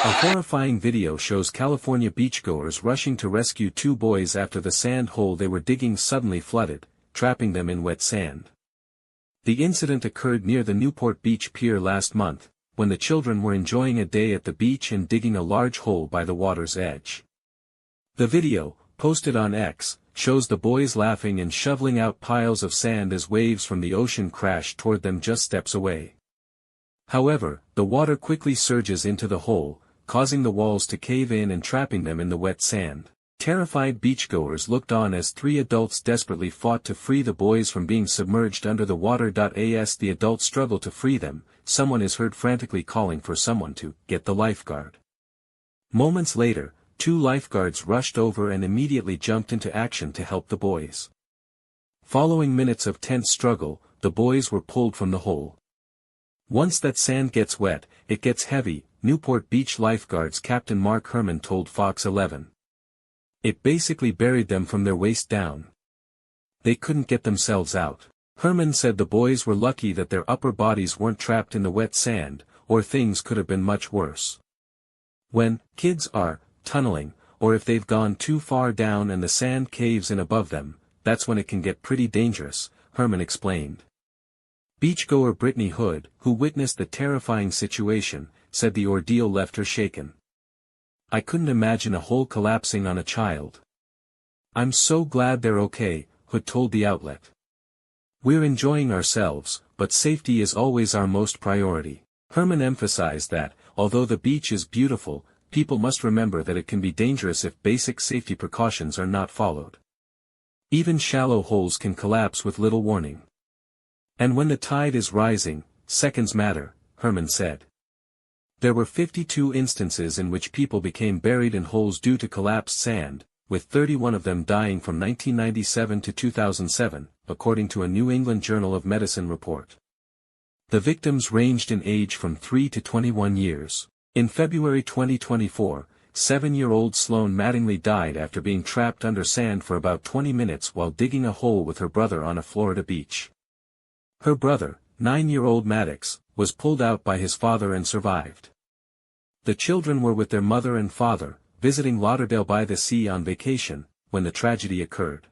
A horrifying video shows California beachgoers rushing to rescue two boys after the sand hole they were digging suddenly flooded, trapping them in wet sand. The incident occurred near the Newport Beach Pier last month, when the children were enjoying a day at the beach and digging a large hole by the water's edge. The video, posted on X, shows the boys laughing and shoveling out piles of sand as waves from the ocean crash toward them just steps away. However, the water quickly surges into the hole, causing the walls to cave in and trapping them in the wet sand. Terrified beachgoers looked on as three adults desperately fought to free the boys from being submerged under the water. As the adults struggle to free them, someone is heard frantically calling for someone to get the lifeguard. Moments later, two lifeguards rushed over and immediately jumped into action to help the boys. Following minutes of tense struggle, the boys were pulled from the hole. Once that sand gets wet, it gets heavy, Newport Beach lifeguards Captain Mark Herman told Fox 11. It basically buried them from their waist down. They couldn't get themselves out. Herman said the boys were lucky that their upper bodies weren't trapped in the wet sand, or things could have been much worse. When kids are tunneling, or if they've gone too far down and the sand caves in above them, that's when it can get pretty dangerous, Herman explained. Beachgoer Brittany Hood, who witnessed the terrifying situation, said the ordeal left her shaken. I couldn't imagine a hole collapsing on a child. I'm so glad they're okay, Hood told the outlet. We're enjoying ourselves, but safety is always our most priority. Herman emphasized that, although the beach is beautiful, people must remember that it can be dangerous if basic safety precautions are not followed. Even shallow holes can collapse with little warning. And when the tide is rising, seconds matter, Herman said. There were 52 instances in which people became buried in holes due to collapsed sand, with 31 of them dying from 1997 to 2007, according to a New England Journal of Medicine report. The victims ranged in age from 3 to 21 years. In February 2024, 7-year-old Sloane Mattingly died after being trapped under sand for about 20 minutes while digging a hole with her brother on a Florida beach. Her brother, 9-year-old Maddox, was pulled out by his father and survived. The children were with their mother and father, visiting Lauderdale by the Sea on vacation, when the tragedy occurred.